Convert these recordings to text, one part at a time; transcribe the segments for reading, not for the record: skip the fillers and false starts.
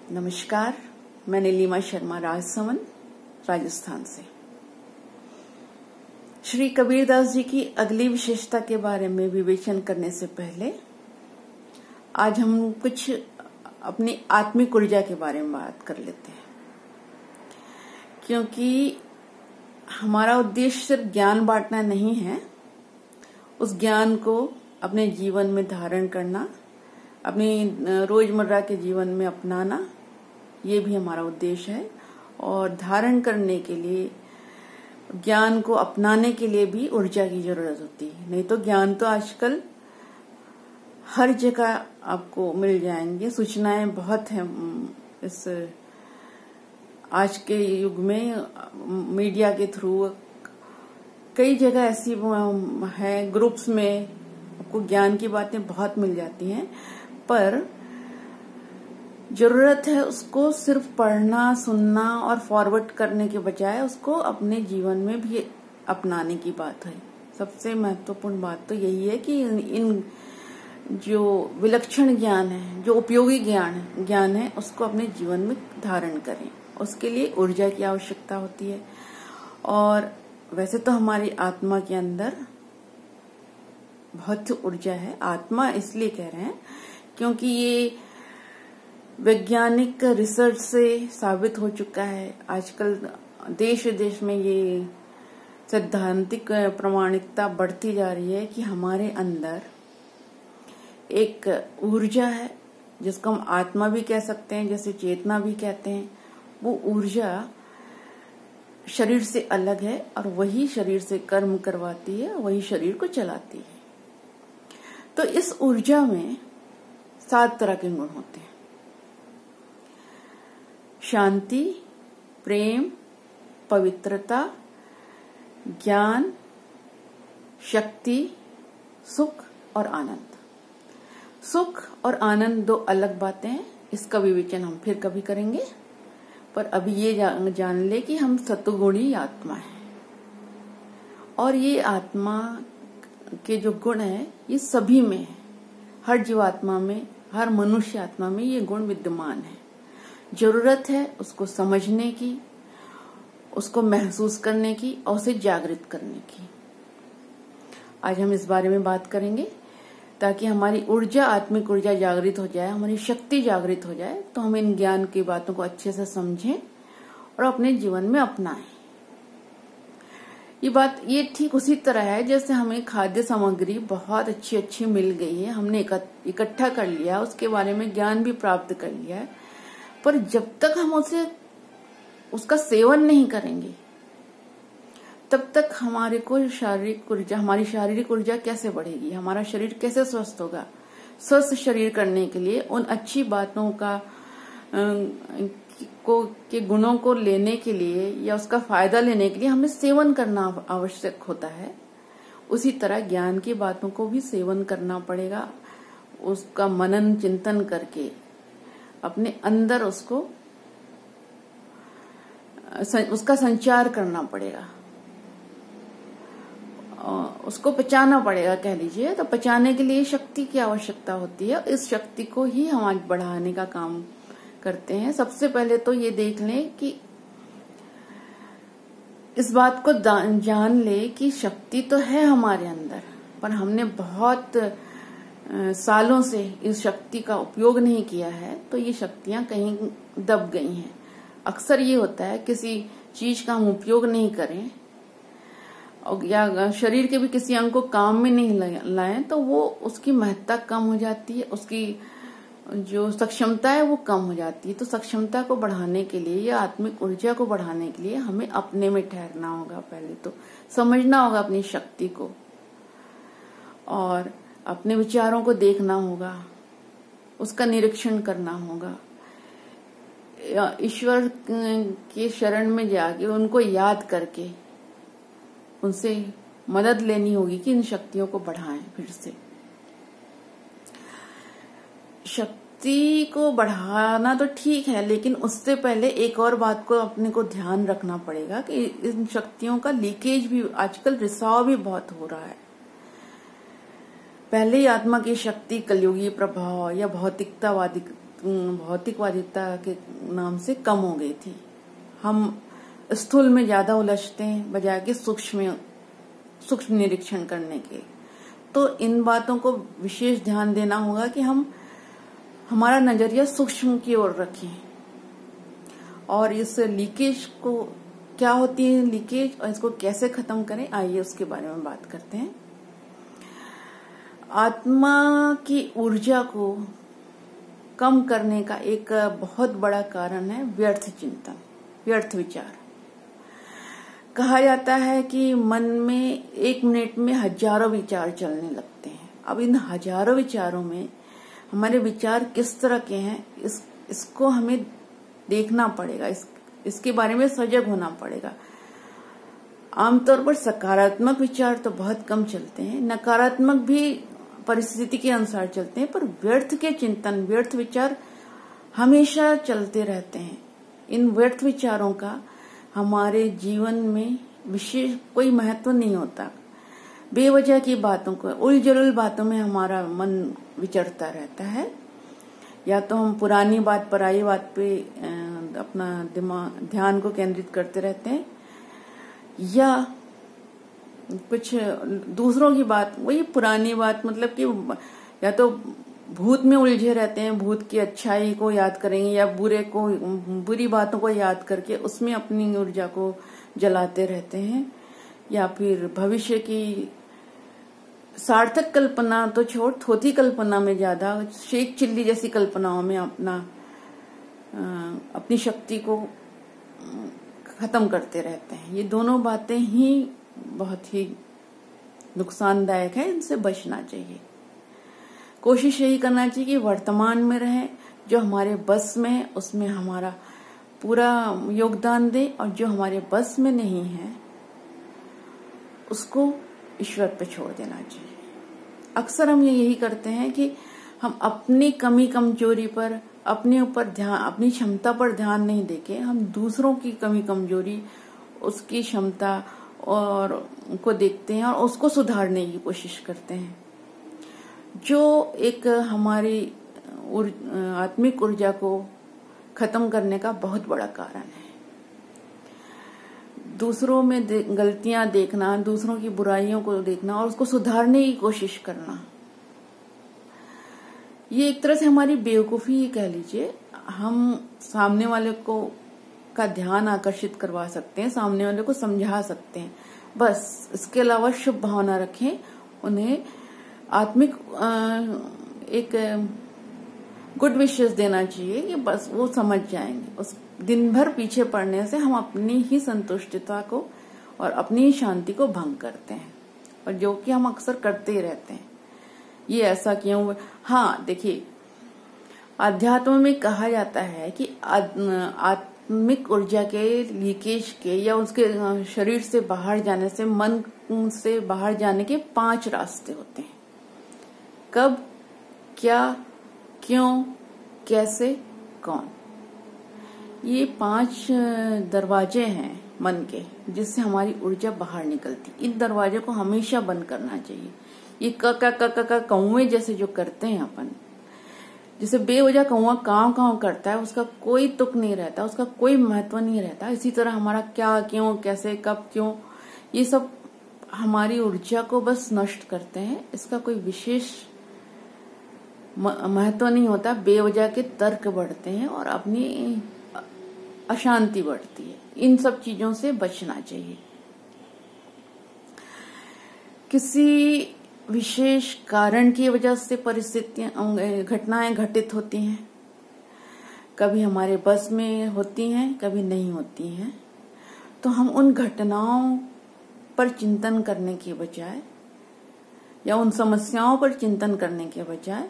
नमस्कार, मैं नीलिमा शर्मा राजसमंद, राजस्थान से। श्री कबीरदास जी की अगली विशेषता के बारे में विवेचन करने से पहले आज हम कुछ अपनी आत्मिक ऊर्जा के बारे में बात कर लेते हैं, क्योंकि हमारा उद्देश्य सिर्फ ज्ञान बांटना नहीं है। उस ज्ञान को अपने जीवन में धारण करना, अपनी रोजमर्रा के जीवन में अपनाना, ये भी हमारा उद्देश्य है। और धारण करने के लिए, ज्ञान को अपनाने के लिए भी ऊर्जा की जरूरत होती है। नहीं तो ज्ञान तो आजकल हर जगह आपको मिल जाएंगे, सूचनाएं बहुत हैं। इस आज के युग में मीडिया के थ्रू कई जगह ऐसी है, ग्रुप्स में आपको ज्ञान की बातें बहुत मिल जाती हैं, पर जरूरत है उसको सिर्फ पढ़ना, सुनना और फॉरवर्ड करने के बजाय उसको अपने जीवन में भी अपनाने की बात है। सबसे महत्वपूर्ण बात तो यही है कि इन जो विलक्षण ज्ञान है, जो उपयोगी ज्ञान है, उसको अपने जीवन में धारण करें। उसके लिए ऊर्जा की आवश्यकता होती है। और वैसे तो हमारी आत्मा के अंदर बहुत ऊर्जा है। आत्मा इसलिए कह रहे हैं क्योंकि ये वैज्ञानिक रिसर्च से साबित हो चुका है। आजकल देश विदेश में ये सैद्धांतिक प्रमाणिकता बढ़ती जा रही है कि हमारे अंदर एक ऊर्जा है, जिसको हम आत्मा भी कह सकते हैं, जैसे चेतना भी कहते हैं। वो ऊर्जा शरीर से अलग है और वही शरीर से कर्म करवाती है, वही शरीर को चलाती है। तो इस ऊर्जा में 7 तरह के गुण होते हैं: शांति, प्रेम, पवित्रता, ज्ञान, शक्ति, सुख और आनंद। सुख और आनंद 2 अलग बातें हैं, इसका विवेचन हम फिर कभी करेंगे। पर अभी ये जान ले कि हम सत्वगुणी आत्मा है, और ये आत्मा के जो गुण है ये सभी में है। हर जीवात्मा में, हर मनुष्य आत्मा में ये गुण विद्यमान है। जरूरत है उसको समझने की, उसको महसूस करने की और उसे जागृत करने की। आज हम इस बारे में बात करेंगे ताकि हमारी ऊर्जा, आत्मिक ऊर्जा जागृत हो जाए, हमारी शक्ति जागृत हो जाए, तो हम इन ज्ञान की बातों को अच्छे से समझें और अपने जीवन में अपनाएं। ये ठीक उसी तरह है जैसे हमें खाद्य सामग्री बहुत अच्छी अच्छी मिल गई है, हमने इकट्ठा कर लिया, उसके बारे में ज्ञान भी प्राप्त कर लिया है, पर जब तक हम उसका सेवन नहीं करेंगे तब तक हमारी शारीरिक ऊर्जा कैसे बढ़ेगी, हमारा शरीर कैसे स्वस्थ होगा। स्वस्थ शरीर करने के लिए उन अच्छी बातों के गुणों को लेने के लिए या उसका फायदा लेने के लिए हमें सेवन करना आवश्यक होता है। उसी तरह ज्ञान की बातों को भी सेवन करना पड़ेगा, उसका मनन चिंतन करके अपने अंदर उसका संचार करना पड़ेगा, उसको पचाना पड़ेगा, कह लीजिए। तो पचाने के लिए शक्ति की आवश्यकता होती है। इस शक्ति को ही हम आज बढ़ाने का काम करते हैं। सबसे पहले तो ये देख लें कि इस बात को जान ले कि शक्ति तो है हमारे अंदर, पर हमने बहुत सालों से इस शक्ति का उपयोग नहीं किया है, तो ये शक्तियां कहीं दब गई हैं। अक्सर ये होता है किसी चीज का हम उपयोग नहीं करें या शरीर के भी किसी अंग को काम में नहीं लाएं, तो वो उसकी महत्ता कम हो जाती है, उसकी जो सक्षमता है वो कम हो जाती है। तो सक्षमता को बढ़ाने के लिए या आत्मिक ऊर्जा को बढ़ाने के लिए हमें अपने में ठहरना होगा। पहले तो समझना होगा अपनी शक्ति को और अपने विचारों को देखना होगा, उसका निरीक्षण करना होगा। ईश्वर के शरण में जाके उनको याद करके उनसे मदद लेनी होगी कि इन शक्तियों को बढ़ाएं। फिर से शक्ति को बढ़ाना तो ठीक है, लेकिन उससे पहले एक और बात को अपने को ध्यान रखना पड़ेगा कि इन शक्तियों का लीकेज भी, आजकल रिसाव भी बहुत हो रहा है। पहले ही आत्मा की शक्ति कलयुगी प्रभाव या भौतिकतावादी भौतिकवादिता के नाम से कम हो गई थी। हम स्थूल में ज्यादा उलझते हैं बजाय कि सूक्ष्म निरीक्षण करने के। तो इन बातों को विशेष ध्यान देना होगा कि हम हमारा नजरिया सूक्ष्म की ओर रखें। और इस लीकेज को, क्या होती है लीकेज और इसको कैसे खत्म करें, आइए उसके बारे में बात करते हैं। आत्मा की ऊर्जा को कम करने का एक बहुत बड़ा कारण है व्यर्थ चिंतन, व्यर्थ विचार। कहा जाता है कि मन में 1 मिनट में हजारों विचार चलने लगते हैं। अब इन हजारों विचारों में हमारे विचार किस तरह के हैं, इसको हमें देखना पड़ेगा, इसके बारे में सजग होना पड़ेगा। आमतौर पर सकारात्मक विचार तो बहुत कम चलते हैं, नकारात्मक भी परिस्थिति के अनुसार चलते हैं, पर व्यर्थ के चिंतन, व्यर्थ विचार हमेशा चलते रहते हैं। इन व्यर्थ विचारों का हमारे जीवन में विशेष कोई महत्व नहीं होता। बेवजह की बातों को, उलझुल बातों में हमारा मन विचरता रहता है। या तो हम पुरानी बात, पराई बात पे अपना दिमाग, ध्यान को केंद्रित करते रहते हैं, या कुछ दूसरों की बात, वही पुरानी बात, मतलब कि या तो भूत में उलझे रहते हैं, भूत की अच्छाई को याद करेंगे या बुरी बातों को याद करके उसमें अपनी ऊर्जा को जलाते रहते हैं, या फिर भविष्य की सार्थक कल्पना तो छोड़, थोथी कल्पना में ज्यादा, शेख चिल्ली जैसी कल्पनाओं में अपनी शक्ति को खत्म करते रहते हैं। ये दोनों बातें ही बहुत ही नुकसानदायक है, इनसे बचना चाहिए। कोशिश यही करना चाहिए कि वर्तमान में रहें, जो हमारे बस में है उसमें हमारा पूरा योगदान दें, और जो हमारे बस में नहीं है उसको ईश्वर पे छोड़ देना चाहिए। अक्सर हम यही करते हैं कि हम अपनी कमी कमजोरी पर, अपने ऊपर ध्यान, अपनी क्षमता पर ध्यान नहीं देके हम दूसरों की कमी कमजोरी, उसकी क्षमता और को देखते हैं और उसको सुधारने की कोशिश करते हैं, जो एक हमारी आत्मिक ऊर्जा को खत्म करने का बहुत बड़ा कारण है। दूसरों में गलतियां देखना, दूसरों की बुराइयों को देखना और उसको सुधारने की कोशिश करना, ये एक तरह से हमारी बेवकूफी ही कह लीजिए। हम सामने वाले को का ध्यान आकर्षित करवा सकते हैं, सामने वाले को समझा सकते हैं, बस। इसके अलावा शुभ भावना रखें, उन्हें आत्मिक एक गुड विशेस देना चाहिए कि बस वो समझ जाएंगे। उस दिन भर पीछे पड़ने से हम अपनी ही संतुष्टता को और अपनी ही शांति को भंग करते हैं, और जो कि हम अक्सर करते ही रहते हैं। ये ऐसा क्यों? हाँ, देखिए, अध्यात्म में कहा जाता है कि आत्मिक ऊर्जा के लीकेज के या उसके शरीर से बाहर जाने से, मन से बाहर जाने के 5 रास्ते होते हैं। कब, क्या, क्यों, कैसे, कौन। ये 5 दरवाजे हैं मन के, जिससे हमारी ऊर्जा बाहर निकलती। इन दरवाजे को हमेशा बंद करना चाहिए। ये कौवे जैसे जो करते हैं अपन, जैसे बेवजह कौवा काव काव करता है, उसका कोई तुक नहीं रहता, उसका कोई महत्व नहीं रहता। इसी तरह हमारा क्या, क्यों, कैसे, कब, क्यों, ये सब हमारी ऊर्जा को बस नष्ट करते हैं। इसका कोई विशेष महत्व नहीं होता। बेवजह के तर्क बढ़ते हैं और अपनी अशांति बढ़ती है। इन सब चीजों से बचना चाहिए। किसी विशेष कारण की वजह से परिस्थितियां, घटनाएं घटित होती हैं। कभी हमारे बस में होती हैं, कभी नहीं होती हैं। तो हम उन घटनाओं पर चिंतन करने के बजाय या उन समस्याओं पर चिंतन करने के बजाय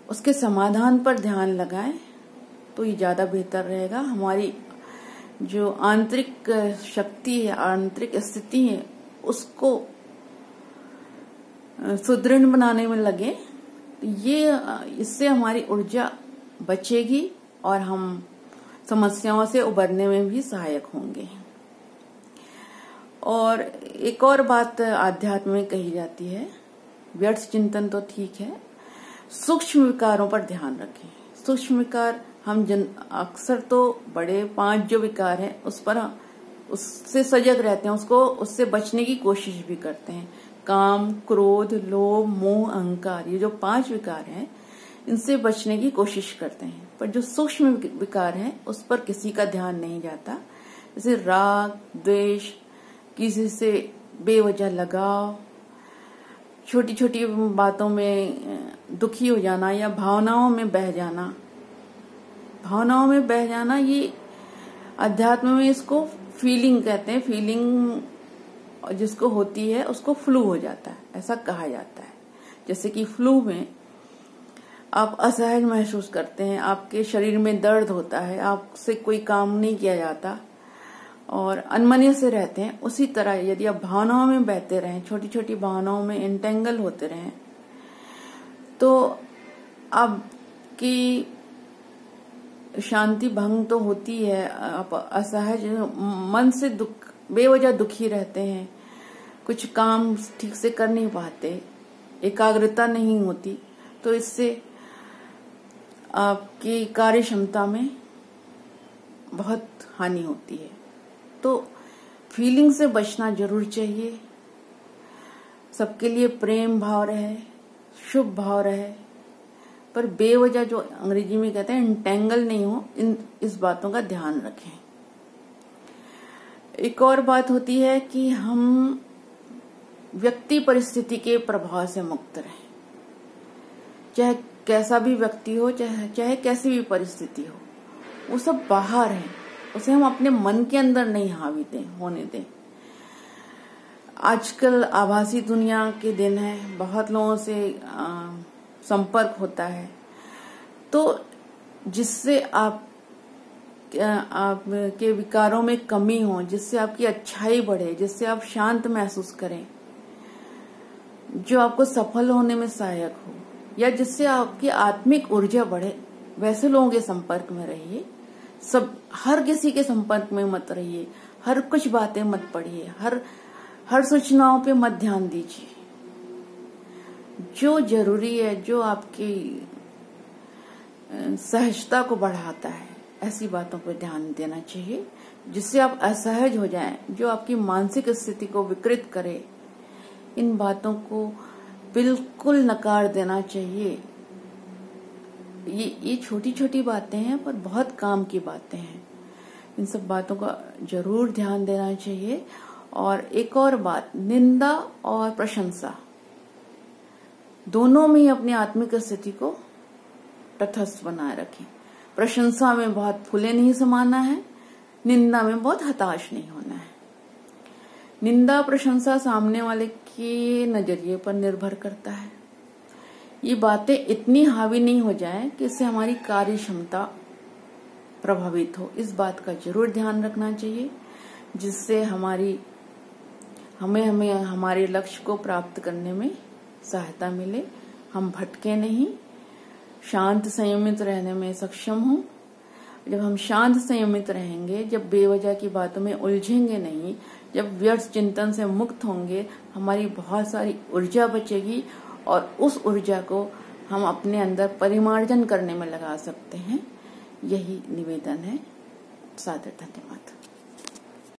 उसके समाधान पर ध्यान लगाएं, तो ये ज्यादा बेहतर रहेगा। हमारी जो आंतरिक शक्ति है, आंतरिक स्थिति है, उसको सुदृढ़ बनाने में लगे। ये इससे हमारी ऊर्जा बचेगी और हम समस्याओं से उबरने में भी सहायक होंगे। और एक और बात आध्यात्म में कही जाती है, व्यर्थ चिंतन तो ठीक है, सूक्ष्म विकारों पर ध्यान रखें। सूक्ष्म विकार हम अक्सर तो बड़े 5 जो विकार हैं उससे सजग रहते हैं, उससे बचने की कोशिश भी करते हैं। काम, क्रोध, लोभ, मोह, अहंकार, ये जो 5 विकार हैं इनसे बचने की कोशिश करते हैं। पर जो सूक्ष्म विकार हैं उस पर किसी का ध्यान नहीं जाता। जैसे राग, द्वेष, किसी से बेवजह लगाव, छोटी छोटी बातों में दुखी हो जाना या भावनाओं में बह जाना। भावनाओं में बह जाना ये अध्यात्म में इसको फीलिंग कहते हैं। फीलिंग जिसको होती है उसको फ्लू हो जाता है, ऐसा कहा जाता है। जैसे कि फ्लू में आप असहज महसूस करते हैं, आपके शरीर में दर्द होता है, आपसे कोई काम नहीं किया जाता और अनमने से रहते हैं। उसी तरह यदि आप भावनाओं में बहते रहें, छोटी छोटी भावनाओं में एंटेंगल होते रहें, तो आपकी शांति भंग तो होती है। आप असहज मन से बेवजह दुखी रहते हैं, कुछ काम ठीक से कर नहीं पाते, एकाग्रता नहीं होती, तो इससे आपकी कार्य क्षमता में बहुत हानि होती है। तो फीलिंग से बचना जरूर चाहिए। सबके लिए प्रेम भाव रहे, शुभ भाव रहे, पर बेवजह जो अंग्रेजी में कहते हैं इंटेंगल नहीं हो, इस बातों का ध्यान रखें। एक और बात होती है कि हम व्यक्ति परिस्थिति के प्रभाव से मुक्त रहें। चाहे कैसा भी व्यक्ति हो, चाहे कैसी भी परिस्थिति हो, वो सब बाहर है, उसे हम अपने मन के अंदर नहीं हावी होने दें। आजकल आभासी दुनिया के दिन है, बहुत लोगों से संपर्क होता है, तो जिससे आपके विकारों में कमी हो, जिससे आपकी अच्छाई बढ़े, जिससे आप शांत महसूस करें, जो आपको सफल होने में सहायक हो, या जिससे आपकी आत्मिक ऊर्जा बढ़े, वैसे लोगों के संपर्क में रहिए। हर किसी के संपर्क में मत रहिए, हर कुछ बातें मत पढ़िए, हर सूचनाओं पे मत ध्यान दीजिए। जो जरूरी है, जो आपकी सहजता को बढ़ाता है, ऐसी बातों पर ध्यान देना चाहिए, जिससे आप असहज हो जाएं, जो आपकी मानसिक स्थिति को विकृत करे। इन बातों को बिल्कुल नकार देना चाहिए। ये छोटी छोटी बातें हैं, पर बहुत काम की बातें हैं। इन सब बातों का जरूर ध्यान देना चाहिए। और एक और बात, निंदा और प्रशंसा दोनों में ही अपनी आत्मिक स्थिति को तटस्थ बनाए रखें। प्रशंसा में बहुत फूले नहीं समाना है, निंदा में बहुत हताश नहीं होना है। निंदा प्रशंसा सामने वाले के नजरिए पर निर्भर करता है। ये बातें इतनी हावी नहीं हो जाए कि इससे हमारी कार्य क्षमता प्रभावित हो, इस बात का जरूर ध्यान रखना चाहिए, जिससे हमें हमारे लक्ष्य को प्राप्त करने में सहायता मिले। हम भटके नहीं, शांत संयमित रहने में सक्षम हों। जब हम शांत संयमित रहेंगे, जब बेवजह की बातों में उलझेंगे नहीं, जब व्यर्थ चिंतन से मुक्त होंगे, हमारी बहुत सारी ऊर्जा बचेगी और उस ऊर्जा को हम अपने अंदर परिमार्जन करने में लगा सकते हैं। यही निवेदन है। सादर धन्यवाद।